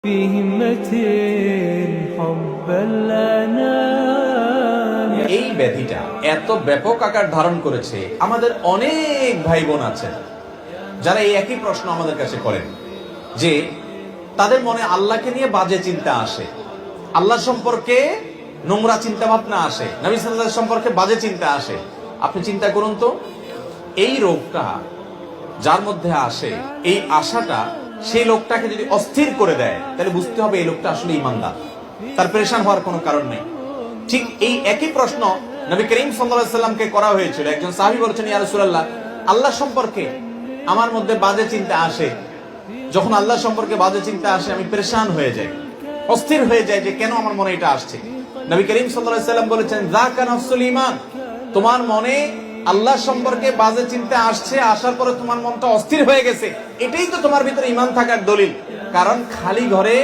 এই ব্যাধিটা এত ব্যাপক আকার ধারণ করেছে, আমাদের অনেক ভাই বোন আছেন যারা এই একই প্রশ্ন আমাদের কাছে করেন যে তাদের মনে আল্লাহকে নিয়ে বাজে চিন্তা আসে, আল্লাহ সম্পর্কে নোংরা চিন্তা ভাবনা আসে, নবী সাল্লাল্লাহু আলাইহি ওয়াসাল্লাম সম্পর্কে বাজে চিন্তা আসে। আপনি চিন্তা করুন তো, এই রোগটা যার মধ্যে আসে, এই আশাটা সেই লোকটাকে যদি অস্থির করে দেয়, তাহলে বুঝতে হবে এই লোকটা আসলে ঈমানদার, তার পেরেশান হওয়ার কোনো কারণ নেই। ঠিক এই একই প্রশ্ন নবী করিম সাল্লাল্লাহু আলাইহি ওয়াসাল্লামকে করা হয়েছিল। একজন সাহাবী বলেছেন, ইয়া রাসূলুল্লাহ, আল্লাহ সম্পর্কে আমার মধ্যে বাজে চিন্তা আসে, যখন আল্লাহ সম্পর্কে বাজে চিন্তা আসে আমি পেরেশান হয়ে যাই, অস্থির হয়ে যাই যে কেন আমার মনে এটা আসছে। নবী করিম সাল্লাল্লাহু আলাইহি ওয়াসাল্লাম বলেছেন, যাকা নাফসুল ঈমান, তোমার মনে আল্লাহ সম্পর্কে বাজে চিন্তা আসছে, আসার পরে তোমার মনটা অস্থির হয়ে গেছে, এটাই তো তোমার ভিতরে ঈমান থাকার দলিল। কারণ খালি ঘরে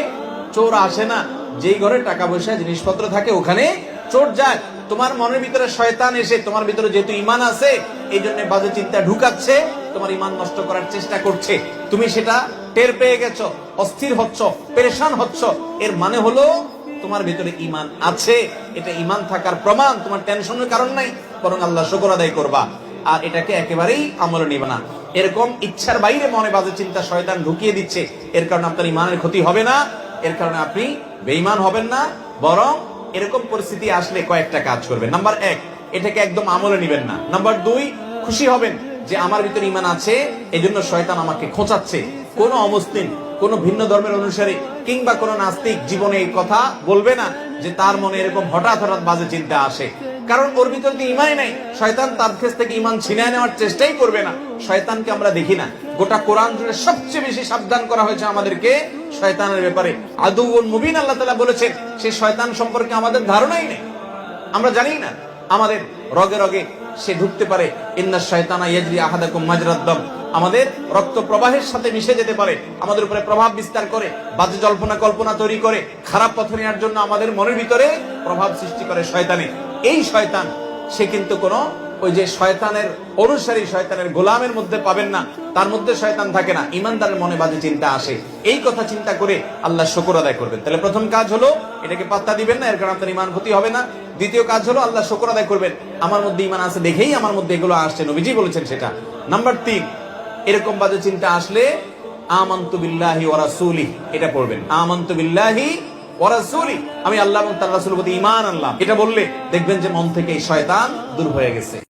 চোর আসে না, যেই ঘরে টাকা পয়সা জিনিসপত্র থাকে ওখানে চোর যায়। তোমার মনের ভিতরে শয়তান এসে তোমার ভিতরে যেহেতু ঈমান আছে, এই জন্য বাজে চিন্তা ঢুকাচ্ছে, তোমার ঈমান নষ্ট করার চেষ্টা করছে। তুমি সেটা টের পেয়ে গেছো, অস্থির হচ্ছ, পেরেশান হচ্ছ, এর মানে হলো তোমার ভিতরে ঈমান আছে। এটা ঈমান থাকার প্রমাণ, তোমার টেনশনের কারণ নাই, বরং আল্লাহ শুকর আদায় করবা। আর এটাকে একেবারেই আমলে নিবে না। এরকম ইচ্ছার বাইরে মনে বাজে চিন্তা শয়তান ঢুকিয়ে দিচ্ছে, এর কারণে আপনার ঈমানের ক্ষতি হবে না, এর কারণে আপনি বেঈমান হবেন না। বরং এরকম পরিস্থিতি আসলে কয়েকটা কাজ করবেন। নাম্বার 1, এটাকে একদম আমলে নিবেন না। নাম্বার 2, খুশি হবেন যে আমার ভিতরে ঈমান আছে, এজন্য শয়তান আমাকে খোঁচাচ্ছে। কোন অমুসলিম, কোন ভিন্ন ধর্মের অনুসারী কিংবা কোন নাস্তিক জীবনে এই কথা বলবে না যে তার মনে এরকম হঠাৎ হঠাৎ বাজে চিন্তা আসে, কারণ ওর ভিতরে তো ঈমানই নাই। শয়তান তার কাছ থেকে ঈমান ছিনিয়ে নেওয়ার চেষ্টাই করবে না। শয়তানকে আমরা দেখি না, গোটা কোরআন জুড়ে সবচেয়ে বেশি সাবধান করা হয়েছে আমাদেরকে শয়তানের ব্যাপারে। আদুউন মুবিন আল্লাহ তাআলা বলেছেন, সেই শয়তান সম্পর্কে আমাদের ধারণাই নেই, আমরা জানি না। আমাদের রগে রগে সে ঢুকতে পারে, ইন্নাশ শায়তানা ইয়াজরি আহাদাকুম মাজরাদ দাম, আমাদের রক্ত প্রবাহের সাথে মিশে যেতে পারে, আমাদের উপরে প্রভাব বিস্তার করে, বাজে জল্পনা কল্পনা তৈরি করে, খারাপ পথে নেওয়ার জন্য আমাদের মনের ভিতরে প্রভাব সৃষ্টি করে শয়তানে। এই শয়তান সে কিন্তু কোন ওই যে শয়তানের অনুসারী, শয়তানের গোলামের মধ্যে পাবেন না, তার মধ্যে শয়তান থাকে না। ঈমানদারের মনে বাজে চিন্তা আসে, এই কথা চিন্তা করে আল্লাহ শুকর আদায় করবেন। তাহলে প্রথম কাজ হলো এটাকে পাত্তা দিবেন না, এর কারণে আপনার ঈমান ক্ষতি হবে না। দ্বিতীয় কাজ হলো আল্লাহ শুকর আদায় করবেন, আমার মধ্যে ঈমান আছে দেখেই আমার মধ্যে এগুলো আসছে, নবীজি বলেছেন সেটা। নাম্বার 3, এরকম বাজে চিন্তা আসলে আমানতু বিল্লাহি ওয়া রাসূলিহি, এটা পড়বেন, আমানতু বিল্লাহি ওয়া রাসূলিহি, আমি আল্লাহ এবং তার রাসূলের প্রতি ঈমান আনলাম। এটা বললে দেখবেন যে মন থেকে এই শয়তান দূর হয়ে গেছে।